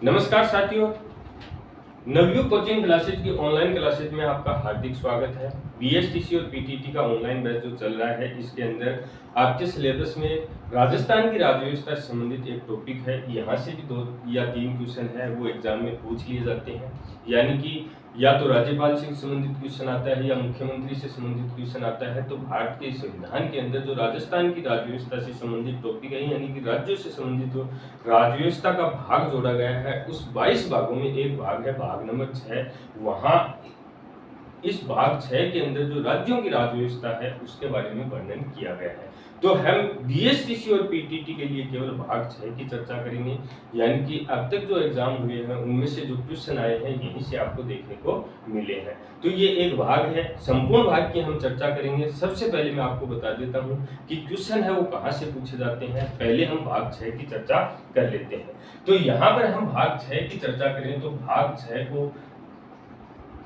नमस्कार साथियों, Navyug coaching classes की ऑनलाइन क्लासेज में आपका हार्दिक स्वागत है। बीएसटीसी और पीटीटी का ऑनलाइन बैच जो चल रहा है, इसके अंदर आपके सिलेबस में राजस्थान की राज्य व्यवस्था से संबंधित एक टॉपिक है। यहाँ से भी 2 या 3 क्वेश्चन है वो एग्जाम में पूछ लिए जाते हैं। यानी कि या तो राज्यपाल से संबंधित क्वेश्चन आता है या मुख्यमंत्री से संबंधित क्वेश्चन आता है। तो भारत के संविधान के अंदर जो राजस्थान की राज्य व्यवस्था से संबंधित टॉपिक है, यानी कि राज्यों से संबंधित जो राज्य व्यवस्था का भाग जोड़ा गया है, उस 22 भागों में एक भाग है भाग नंबर 6। वहां इस भाग 6 के अंदर जो राज्यों की राज्य व्यवस्था है उसके बारे में वर्णन किया गया है। तो हम बीएसटीसी और पीटीटी के लिए केवल भाग 6 की चर्चा करेंगे। यानी कि अब तक जो एग्जाम हुए हैं उनमें से जो क्वेश्चन आए हैं यहीं से आपको देखने को मिले हैं। तो ये एक भाग है, संपूर्ण भाग की हम चर्चा करेंगे। सबसे पहले मैं आपको बता देता हूं कि क्वेश्चन है वो कहां से पूछे जाते हैं। पहले हम भाग 6 की चर्चा कर लेते हैं। तो यहाँ पर हम भाग 6 की चर्चा करें तो भाग 6 को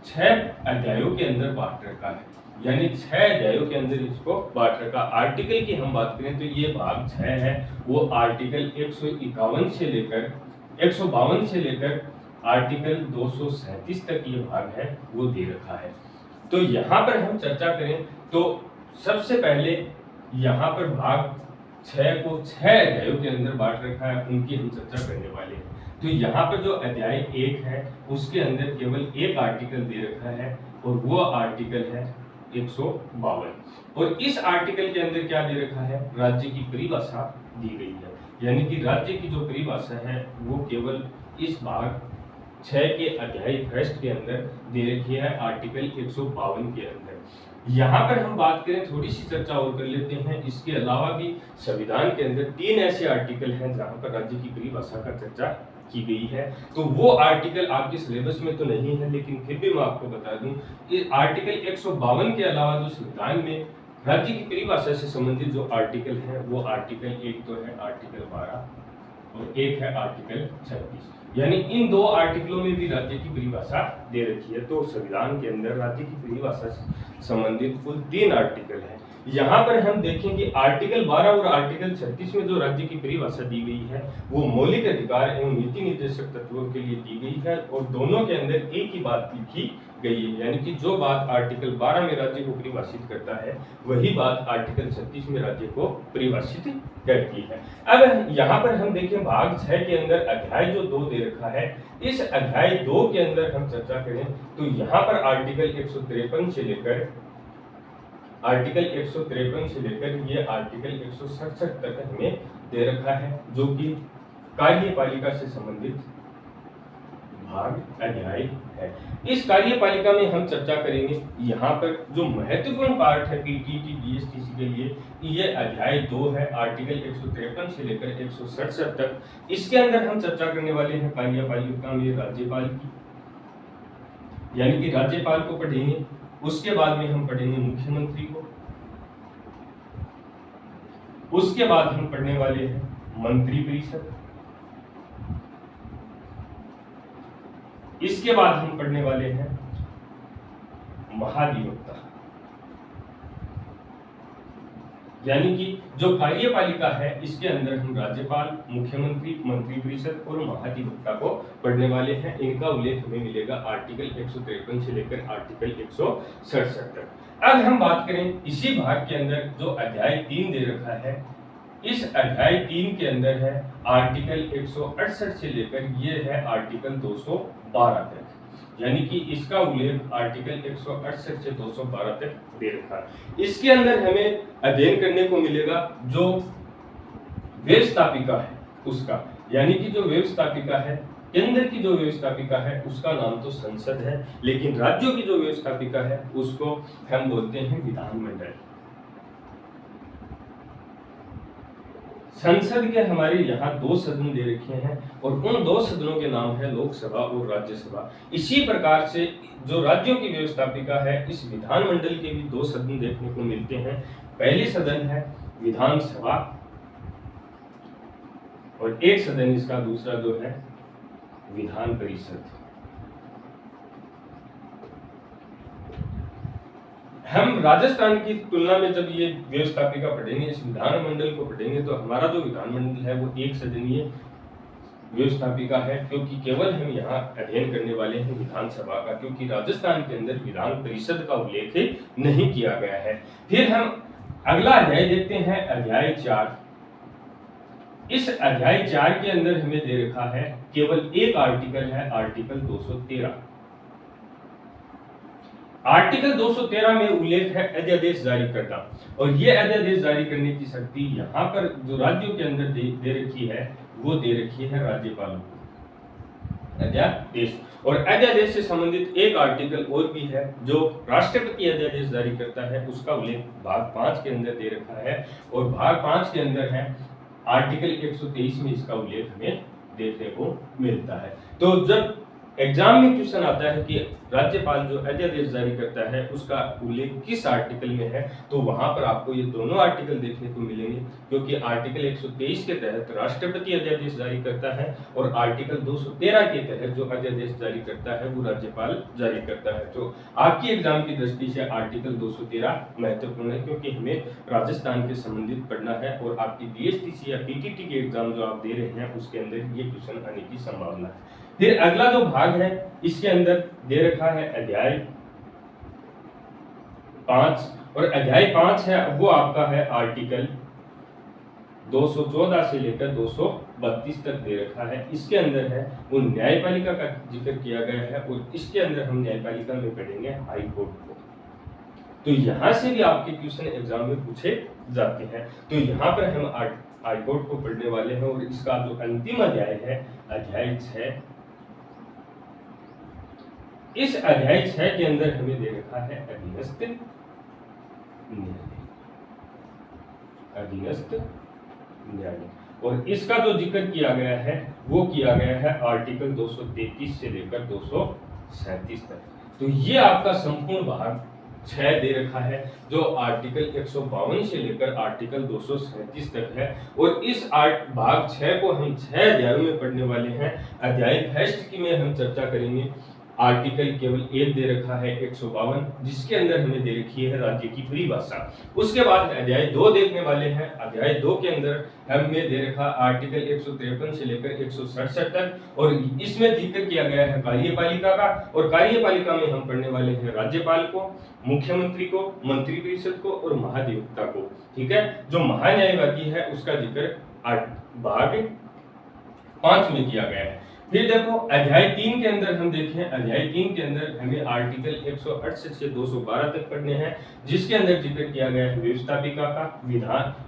6 अध्यायों के अंदर बांट रखा है। यानी 6 अध्यायों के अंदर इसको बांट रखा। आर्टिकल की हम बात करें तो ये भाग 6 है वो आर्टिकल 151 से लेकर 152 से लेकर आर्टिकल 237 तक ये भाग है वो दे रखा है। तो यहाँ पर हम चर्चा करें तो सबसे पहले यहाँ पर भाग 6 को 6 अध्यायों के अंदर बांट रखा है, उनकी हम चर्चा करने वाले हैं। तो यहाँ पर जो अध्याय 1 है उसके अंदर केवल एक आर्टिकल दे रखा है और वो आर्टिकल है 152। और इस आर्टिकल के अंदर क्या दे रखा है, राज्य की परिभाषा दी गई है। यानी कि राज्य की जो परिभाषा है वो केवल इस भाग 6 के अध्याय 1 के अंदर दे रखी है, आर्टिकल 152 के अंदर। यहाँ पर हम बात करें, थोड़ी सी चर्चा और कर लेते हैं। इसके अलावा भी संविधान के अंदर 3 ऐसे आर्टिकल हैं जहाँ पर राज्य की परिभाषा का चर्चा की गई है। तो वो आर्टिकल आपके सिलेबस में तो नहीं है, लेकिन फिर भी मैं आपको बता दूं, इस आर्टिकल 152 के अलावा जो संविधान में राज्य की परिभाषा से संबंधित जो आर्टिकल है वो आर्टिकल 1 तो है आर्टिकल 12 और एक है आर्टिकल 36। यानी इन 2 आर्टिकलों में भी राज्य की परिभाषा दे रखी है। तो संविधान के अंदर राज्य की परिभाषा से संबंधित कुल 3 आर्टिकल है। यहाँ पर हम देखेंगे आर्टिकल 12 और आर्टिकल 36 में जो राज्य की परिभाषा दी गई है वो मौलिक अधिकार एवं नीति निर्देशक तत्वों के लिए दी गई है और दोनों के अंदर एक ही बात लिखी गई है। यानी कि जो बात आर्टिकल 12 में राज्य को परिभाषित करता है वही बात आर्टिकल 36 में राज्य को परिभाषित करती है। अब यहाँ पर हम देखें भाग 6 के अंदर अध्याय जो 2 दे रखा है, इस अध्याय 2 के अंदर हम चर्चा करें तो यहाँ पर आर्टिकल 153 से लेकर ये आर्टिकल 167 तक हमें दे रखा है, जो कि कार्यपालिका से संबंधित भाग अध्याय है। इस कार्यपालिका में हम चर्चा करेंगे। यहाँ पर जो महत्वपूर्ण पार्ट है पीटीटी बीएसटीसी के लिए, ये अध्याय 2 है, आर्टिकल 153 से लेकर 167 तक। इसके अंदर हम चर्चा करने वाले हैं कार्यपालिका में राज्यपाल की, यानी कि राज्यपाल को पढ़ेंगे। उसके बाद में हम पढ़ेंगे मुख्यमंत्री को, उसके बाद हम पढ़ने वाले हैं मंत्रिपरिषद, इसके बाद हम पढ़ने वाले हैं महाधिवक्ता। यानी कि जो कार्यपालिका है इसके अंदर हम राज्यपाल, मुख्यमंत्री, मंत्रिपरिषद और महाधिवक्ता को पढ़ने वाले हैं। इनका उल्लेख हमें मिलेगा आर्टिकल 153 से लेकर आर्टिकल 167 तक। अब हम बात करें इसी भाग के अंदर जो अध्याय 3 दे रखा है, इस अध्याय 3 के अंदर है आर्टिकल 168 से लेकर ये है आर्टिकल 212 तक। यानी कि इसका उल्लेख आर्टिकल 168 से 212 तक दे रखा है। इसके अंदर हमें अध्ययन करने को मिलेगा जो व्यवस्थापिका है उसका, यानी कि जो व्यवस्थापिका है, केंद्र की जो व्यवस्थापिका है उसका नाम तो संसद है, लेकिन राज्यों की जो व्यवस्थापिका है उसको हम बोलते हैं विधानमंडल। संसद के हमारे यहाँ 2 सदन दे रखे हैं और उन 2 सदनों के नाम है लोकसभा और राज्यसभा। इसी प्रकार से जो राज्यों की व्यवस्थापिका है, इस विधानमंडल के भी 2 सदन देखने को मिलते हैं। पहले सदन है विधानसभा और एक सदन इसका दूसरा जो है विधान परिषद। हम राजस्थान की तुलना में जब ये व्यवस्थापिका पढ़ेंगे, इस विधानमंडल को पढ़ेंगे, तो हमारा जो विधानमंडल है वो एक सदनीय व्यवस्थापिका है, क्योंकि केवल हम यहाँ अध्ययन करने वाले हैं विधानसभा का, क्योंकि राजस्थान के अंदर विधान परिषद का उल्लेख नहीं किया गया है। फिर हम अगला अध्याय देखते हैं, अध्याय 4। इस अध्याय 4 के अंदर हमें दे रखा है केवल एक आर्टिकल है, आर्टिकल 213। आर्टिकल 213 में उल्लेख है अध्यादेश जारी करना, और ये अध्यादेश जारी करने की शक्ति यहाँ पर जो राज्यों के अंदर दे रखी है वो दे रखी है राज्यपालों को अध्यादेश। और अध्यादेश से संबंधित एक आर्टिकल और भी है जो राष्ट्रपति अध्यादेश जारी करता है, उसका उल्लेख भाग 5 के अंदर दे रखा है, और भाग 5 के अंदर है आर्टिकल 123 में इसका उल्लेख हमें देखने को मिलता है। तो जब एग्जाम में क्वेश्चन आता है कि राज्यपाल जो अध्यादेश जारी करता है उसका उल्लेख किस आर्टिकल में है, तो वहां पर आपको ये दोनों आर्टिकल देखने को मिलेंगे, क्योंकि आर्टिकल 123 के तहत राष्ट्रपति अध्यादेश जारी करता है, और आर्टिकल 213 के तहत जो अध्यादेश जारी करता है वो राज्यपाल जारी करता है। तो आपकी एग्जाम की दृष्टि से आर्टिकल 213 महत्वपूर्ण है, क्योंकि हमें राजस्थान के संबंधित पढ़ना है, और आपकी बीएसटीसी या पीटीटी के एग्जाम जो आप दे रहे हैं उसके अंदर ये क्वेश्चन आने की संभावना है। फिर अगला जो भाग है इसके अंदर दे रखा है अध्याय 5, और अध्याय 5 है वो आपका है आर्टिकल 214 से लेकर 232 तक दे रखा है। इसके अंदर है वो न्यायपालिका का जिक्र किया गया है, और इसके अंदर हम न्यायपालिका में पढ़ेंगे हाई कोर्ट को। तो यहां से भी आपके क्वेश्चन एग्जाम में पूछे जाते हैं। तो यहाँ पर हम हाई कोर्ट को पढ़ने वाले हैं, और इसका जो अंतिम अध्याय है अध्याय 6। इस अध्याय 6 के अंदर हमें दे रखा है अधीनस्थ न्यायालय, और इसका जो जिक्र किया गया है वो किया गया है आर्टिकल 233 से लेकर 237 तक। तो ये आपका संपूर्ण भाग 6 दे रखा है, जो आर्टिकल 152 से लेकर आर्टिकल 237 तक है, और इस भाग 6 को हम 6 अध्यायों में पढ़ने वाले हैं। अध्याय फर्स्ट की में हम चर्चा करेंगे। आर्टिकल केवल एक दे रखा है 152, जिसके अंदर हमें दे रखी है राज्य की परिभाषा। उसके बाद अध्याय 2 देखने वाले हैं। अध्याय 2 के अंदर हमें दे रखा आर्टिकल 153 से लेकर 167 तक, और इसमें जिक्र किया गया है कार्यपालिका का, और कार्यपालिका में हम पढ़ने वाले हैं राज्यपाल को, मुख्यमंत्री को, मंत्रिपरिषद को और महाधिवक्ता को। ठीक है, जो महान्यायवादी है उसका जिक्र भाग 5 में किया गया है। फिर देखो अध्याय 3 के अंदर हम देखें, अध्याय 3 के अंदर हमें आर्टिकल 168 से 212 तक पढ़ने हैं, जिसके अंदर जिक्र किया गया है व्यवस्थापिका का।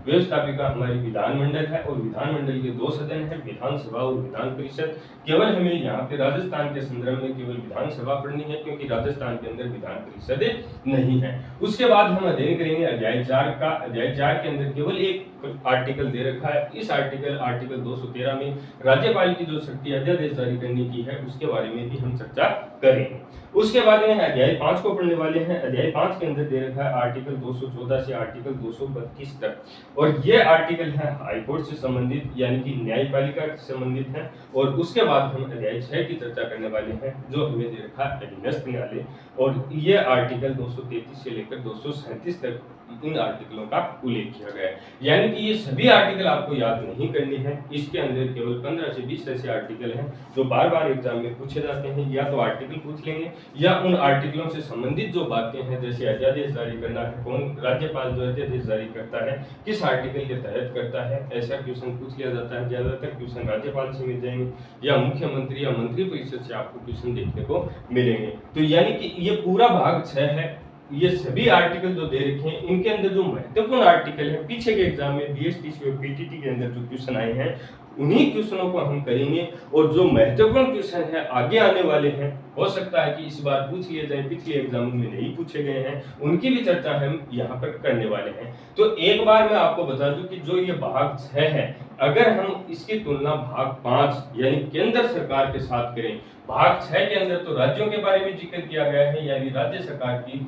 व्यवस्थापिका हमारी विधानमंडल है, और विधानमंडल के 2 सदन है, विधानसभा और विधान परिषद। केवल हमें यहाँ पे राजस्थान के संदर्भ में केवल विधानसभा पढ़नी है, क्योंकि राजस्थान के अंदर विधान परिषद नहीं है। उसके बाद हम अध्ययन करेंगे अध्याय 4 का। अध्याय 4 के अंदर केवल एक आर्टिकल दे रखा है। इस आर्टिकल 213 में राज्यपाल की जो शक्ति अध्यादेश जारी करने की है उसके बारे में भी हम चर्चा करेंगे। उसके बाद में अध्याय 5 को पढ़ने वाले हैं। अध्याय 5 के अंदर दे रखा है आर्टिकल 214 से आर्टिकल 232 तक, और ये आर्टिकल है हाई कोर्ट से संबंधित, यानी कि न्यायपालिका से संबंधित है। और उसके बाद हम अध्याय 6 की चर्चा करने वाले हैं, जो हमें दे रखा है अधीनस्थ न्यायालय, और ये आर्टिकल 233 से लेकर 237 तक इन आर्टिकलों का उल्लेख किया गया है। यानी कि ये सभी आर्टिकल आपको याद नहीं करने हैं। इसके अंदर केवल 15 से 20 ऐसे आर्टिकल हैं जो बार बार एग्जाम में पूछे जाते हैं। या तो आर्टिकल पूछ लेंगे, या उन आर्टिकलों से संबंधित जो बातें हैं, जैसे अध्यादेश जारी करना है, कौन राज्यपाल जो अध्यादेश जारी करता है किस आर्टिकल के तहत करता है, ऐसा क्वेश्चन पूछ लिया जाता है। ज्यादातर क्वेश्चन राज्यपाल से मिल जाएंगे, या मुख्यमंत्री या मंत्रिपरिषद से आपको क्वेश्चन देखने को मिलेंगे। तो यानी कि ये पूरा भाग 6 है। ये सभी आर्टिकल जो दे रखे हैं, इनके अंदर जो महत्वपूर्ण आर्टिकल है, पीछे के एग्जाम में बीएसटीसी और पीटीटी के अंदर जो क्वेश्चन आए हैं, उन्हीं क्वेश्चनों को हम करेंगे। और जो महत्वपूर्ण क्वेश्चन है आगे आने वाले हैं, हो सकता है कि इस बार पूछ लिए जाए, पिछले एग्जाम में नहीं पूछे गए हैं, उनकी भी चर्चा हम यहाँ पर करने वाले हैं। तो एक बार मैं आपको बता दूं कि जो ये भाग 6 है, अगर हम इसकी तुलना भाग 5 यानी केंद्र सरकार के साथ करें, भाग 6 के अंदर तो राज्यों के बारे में जिक्र किया गया है, यानी राज्य सरकार की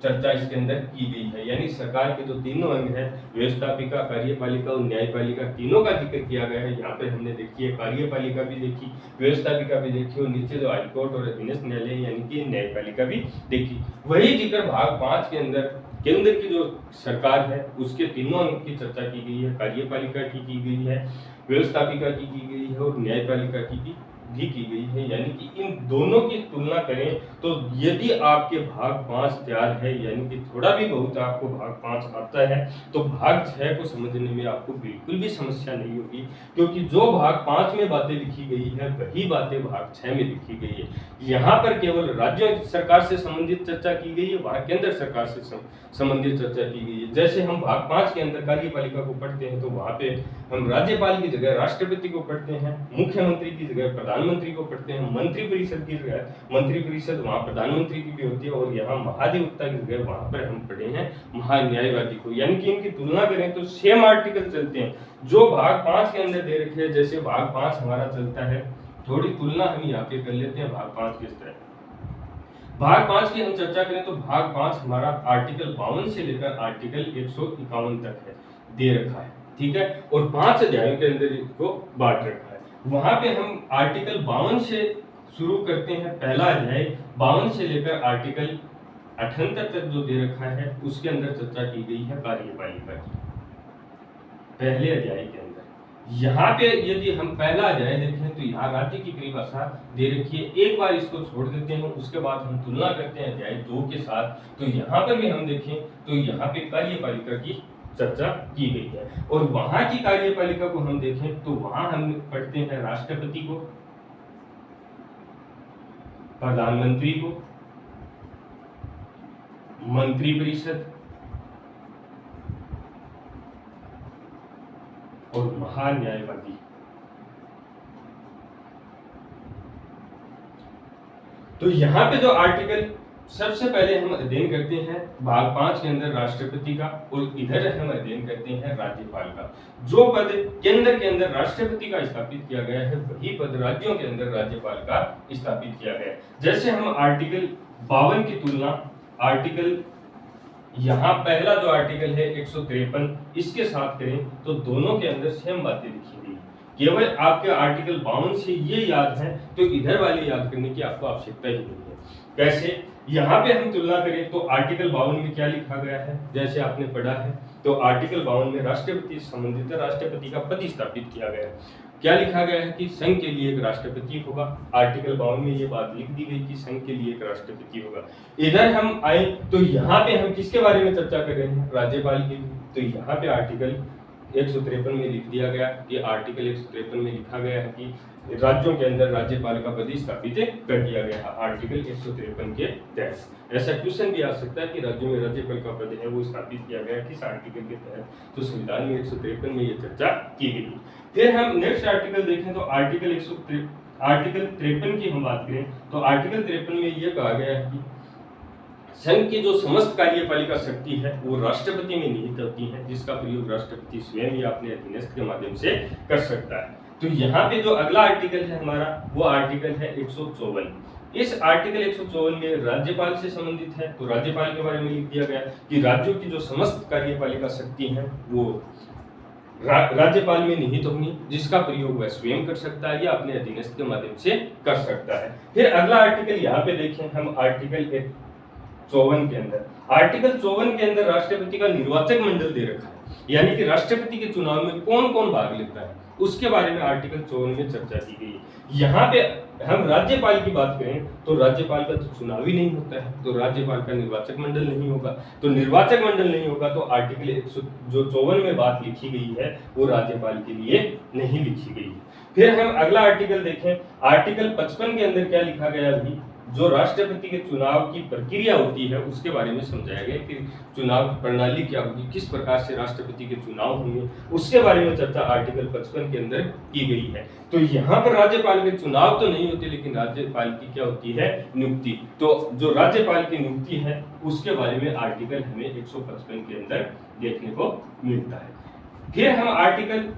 चर्चा इसके अंदर की गई है। यानी सरकार के जो तीनों अंग हैं, व्यवस्थापिका, कार्यपालिका और न्यायपालिका, तीनों का जिक्र किया गया है। यहाँ पे हमने देखी है कार्यपालिका भी देखी, व्यवस्थापिका भी देखी, और नीचे जो हाईकोर्ट और अधीनस्थ न्यायालय यानी कि न्यायपालिका भी देखी। वही जिक्र भाग 5 के अंदर केंद्र की जो सरकार है उसके तीनों अंग की चर्चा की गई है, कार्यपालिका की गई है, व्यवस्थापिका की गई है और न्यायपालिका की भी की गई है। यानी कि इन दोनों की तुलना करें तो यदि आपके भाग 5 तैयार है, यानी कि थोड़ा भी बहुत आपको भाग 5 आता है, तो भाग 6 को समझने में आपको बिल्कुल भी समस्या नहीं होगी, क्योंकि जो भाग 5 में बातें लिखी गई है वही बातें भाग 6 में लिखी गई है। यहाँ पर केवल राज्य सरकार से संबंधित चर्चा की गई है, वहाँ केंद्र सरकार से संबंधित चर्चा की गई है। जैसे हम भाग 5 के अंदर कार्यपालिका को पढ़ते हैं तो वहाँ पे हम राज्यपाल की जगह राष्ट्रपति को पढ़ते हैं, मुख्यमंत्री की जगह प्रधानमंत्री को पढ़ते हैं, मंत्री परिषद की जगह मंत्री परिषद वहाँ प्रधानमंत्री की भी होती है, और यहाँ महाधिवक्ता की जगह वहाँ पर हम पढ़े हैं महान्यायवादी को। यानी कि इनकी तुलना करें तो सेम आर्टिकल चलते हैं जो भाग 5 के अंदर दे रखे हैं। जैसे भाग 5 हमारा चलता है, थोड़ी तुलना हम यहाँ पे कर लेते हैं भाग 5 किस तरह। भाग 5 की हम चर्चा करें तो भाग 5 हमारा आर्टिकल 52 से लेकर आर्टिकल 151 तक है, दे रखा है, ठीक है, और 5 अध्यायों के अंदर इसको बांट रखा है। वहां पे हम आर्टिकल 52 से शुरू करते हैं, पहला अध्याय 52 से लेकर आर्टिकल 78 तक जो दे रखा है उसके अंदर चर्चा की गई है कार्यपालिका की, पहले अध्याय के अंदर। यहाँ पे यदि हम पहला अध्याय देखें तो यहाँ राज्य की परिभाषा दे रखी है। एक बार इसको छोड़ देते हैं, उसके बाद हम तुलना करते हैं अध्याय 2 के साथ, तो यहाँ पर भी हम देखें तो यहाँ पे कार्यपालिका की चर्चा की गई है। और वहां की कार्यपालिका को हम देखें तो वहां हम पढ़ते हैं राष्ट्रपति को, प्रधानमंत्री को, मंत्रिपरिषद और महान्यायवादी। तो यहाँ पे जो आर्टिकल सबसे पहले हम अध्ययन करते हैं भाग 5 के अंदर राष्ट्रपति का, और इधर हम अध्ययन करते हैं राज्यपाल का। जो पद केंद्र के अंदर राष्ट्रपति का स्थापित किया गया है वही पद राज्यों के अंदर राज्यपाल का स्थापित किया गया है। जैसे हम आर्टिकल 52 की तुलना आर्टिकल यहाँ पहला जो आर्टिकल है 153 इसके साथ करें तो दोनों के अंदर सेम बातें लिखी गई। केवल आपके आर्टिकल 52 से ये याद है तो इधर वाली याद करने की आपको आवश्यकता ही नहीं है। कैसे? यहाँ पे हम तुलना करें तो आर्टिकल 52 में क्या लिखा गया है, जैसे आपने पढ़ा है तो आर्टिकल 52 में राष्ट्रपति संबंधित राष्ट्रपति का पद स्थापित किया गया है। क्या लिखा गया है कि संघ के लिए एक राष्ट्रपति होगा। आर्टिकल 52 में ये बात लिख दी गई कि संघ के लिए एक राष्ट्रपति होगा। इधर हम आए तो यहाँ पे हम किसके बारे में चर्चा कर रहे हैं, राज्यपाल के लिए। तो यहाँ पे आर्टिकल 153 में लिख दिया गया कि आर्टिकल 153 में लिखा गया है कि राज्यों के अंदर राज्यपाल का पद स्थापित कर दिया गया है आर्टिकल 153 के तहत। ऐसा क्वेश्चन भी आ सकता है कि राज्यों में राज्यपाल का पद है वो स्थापित किया गया किस आर्टिकल के तहत, तो संविधान में 153 में ये चर्चा की गई। फिर हम नेक्स्ट आर्टिकल देखें तो आर्टिकल 53 की हम बात करें तो आर्टिकल 53 में ये कहा गया है कि संघ की जो समस्त कार्यपालिका शक्ति है वो राष्ट्रपति में निहित होती है, जिसका प्रयोग राष्ट्रपति स्वयं या अपने अधीनस्थ के माध्यम से कर सकता है। तो यहाँ पे जो अगला आर्टिकल है हमारा वो आर्टिकल है 154। इस आर्टिकल 154 में राज्यपाल से संबंधित है। तो राज्यपाल के बारे में लिख दिया गया कि राज्यों की जो समस्त कार्यपालिका शक्ति है वो राज्यपाल में निहित होंगी, जिसका प्रयोग वह स्वयं कर सकता है या अपने अधीनस्थ के माध्यम से कर सकता है। फिर अगला आर्टिकल यहाँ पे देखें हम आर्टिकल 54 के अंदर, आर्टिकल 54 के अंदर राष्ट्रपति का निर्वाचक मंडल दे रखा है, यानी कि राष्ट्रपति के चुनाव में कौन कौन भाग लेता है उसके बारे में आर्टिकल 54 में चर्चा की गई है। यहाँ पे हम राज्यपाल की बात करें तो राज्यपाल का तो चुनाव ही नहीं होता है, तो राज्यपाल का निर्वाचक मंडल नहीं होगा। तो निर्वाचक मंडल नहीं होगा तो आर्टिकल 154 में बात लिखी गई है वो राज्यपाल के लिए नहीं लिखी गई है। फिर हम अगला आर्टिकल देखें, आर्टिकल 55 के अंदर क्या लिखा गया अभी, जो राष्ट्रपति के चुनाव की प्रक्रिया होती है उसके बारे में समझाया गया कि चुनाव प्रणाली क्या होगी, किस प्रकार से राष्ट्रपति के चुनाव होंगे, उसके बारे में चर्चा आर्टिकल 55 के अंदर की गई है। तो यहाँ पर राज्यपाल के चुनाव तो नहीं होते, लेकिन राज्यपाल की क्या होती है, नियुक्ति। तो जो राज्यपाल की नियुक्ति है उसके बारे में आर्टिकल हमें 155 के अंदर देखने को मिलता है। फिर हम आर्टिकल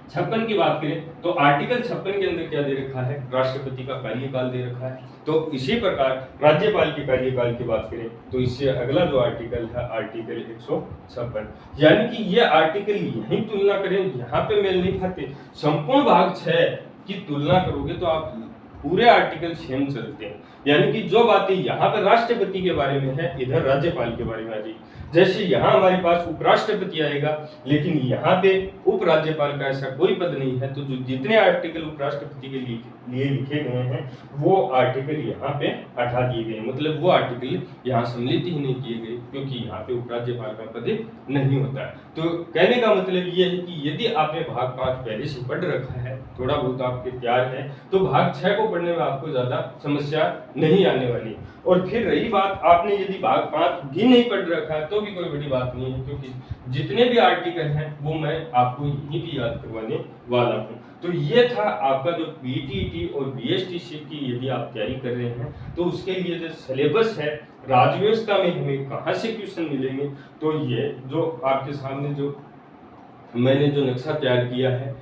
56 की बात करें तो आर्टिकल 56 के अंदर क्या दे रखा है, राष्ट्रपति का कार्यकाल दे रखा है। तो इसी प्रकार राज्यपाल के कार्यकाल की बात करें तो इससे अगला जो आर्टिकल है आर्टिकल 156, यानी कि ये आर्टिकल यही तुलना करें, यहाँ पे मेल नहीं खाते। संपूर्ण भाग 6 की तुलना करोगे तो आप पूरे आर्टिकल सेम चलते हैं, यानी कि जो बातें यहाँ पर राष्ट्रपति के बारे में है इधर राज्यपाल के बारे में आ जाएगी। जैसे यहाँ हमारे पास उपराष्ट्रपति आएगा, लेकिन यहाँ पे उपराज्यपाल का ऐसा कोई पद नहीं है, तो जो जितने आर्टिकल उपराष्ट्रपति के लिए लिखे गए हैं वो आर्टिकल यहाँ पे हटा दिए गए, मतलब वो आर्टिकल यहाँ सम्मिलित ही नहीं किए गए, क्योंकि यहाँ पे उपराज्यपाल का पद नहीं होता है। तो कहने का मतलब ये है कि यदि आपने भाग 5 पहले से पढ़ रखा है, थोड़ा बहुत आपके तैयार है, तो भाग 6 को पढ़ने में आपको ज्यादा समस्या नहीं आने वाली। और फिर रही बात, आपने यदि भाग 5 भी नहीं पढ़ रखा है तो भी कोई बड़ी बात नहीं है, क्योंकि जितने भी आर्टिकल हैं वो मैं आपको यहीं भी याद करवाने वाला हूँ। तो ये था आपका जो पीटीटी और बीएसटीसी की यदि आप तैयारी कर रहे हैं तो उसके लिए जो सिलेबस है राज्यव्यवस्था में हमें कहाँ से क्वेश्चन मिलेंगे, तो ये जो आपके सामने जो मैंने जो नक्शा तैयार किया है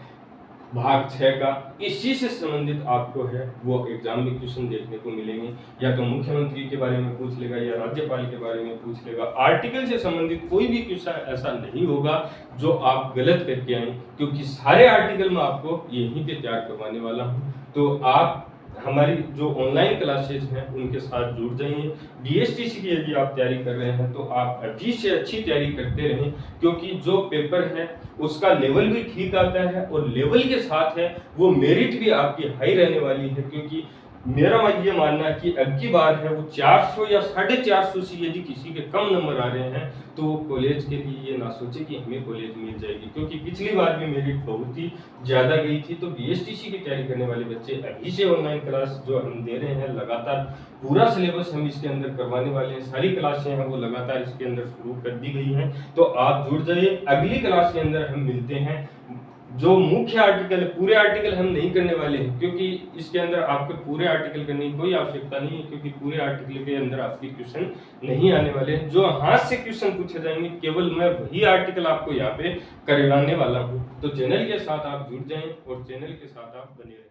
भाग 6 का, इसी से संबंधित आपको है वो एग्जाम में क्वेश्चन देखने को मिलेंगे। या तो मुख्यमंत्री के बारे में पूछ लेगा या राज्यपाल के बारे में पूछ लेगा। आर्टिकल से संबंधित कोई भी क्वेश्चन ऐसा नहीं होगा जो आप गलत करके आए, क्योंकि सारे आर्टिकल मैं आपको यहीं पे तैयार करवाने वाला हूँ। तो आप हमारी जो ऑनलाइन क्लासेज हैं उनके साथ जुड़ जाइए। बीएसटीसी की यदि आप तैयारी कर रहे हैं तो आप अच्छी से अच्छी तैयारी करते रहें, क्योंकि जो पेपर है उसका लेवल भी ठीक आता है और लेवल के साथ है वो मेरिट भी आपकी हाई रहने वाली है। क्योंकि मेरा ये मानना है कि अब की बार है वो 400 या 450 से यदि किसी के कम नंबर आ रहे हैं तो वो कॉलेज के लिए ये ना सोचे कि हमें कॉलेज मिल जाएगी, क्योंकि पिछली बार भी मेरिट बहुत ही ज़्यादा गई थी। तो बीएसटीसी की तैयारी करने वाले बच्चे अभी से ऑनलाइन क्लास जो हम दे रहे हैं, लगातार पूरा सिलेबस हम इसके अंदर करवाने वाले हैं, सारी क्लासें हैं वो लगातार इसके अंदर शुरू कर दी गई हैं। तो आप जुड़ जाइए। अगली क्लास के अंदर हम मिलते हैं। जो मुख्य आर्टिकल, पूरे आर्टिकल हम नहीं करने वाले हैं, क्योंकि इसके अंदर आपको पूरे आर्टिकल करने की कोई आवश्यकता नहीं है, क्योंकि पूरे आर्टिकल के अंदर आपके क्वेश्चन नहीं आने वाले हैं। जो हाथ से क्वेश्चन पूछे जाएंगे केवल मैं वही आर्टिकल आपको यहाँ पे करवाने वाला हूँ। तो चैनल के साथ आप जुड़ जाएं और चैनल के साथ आप बने रहें।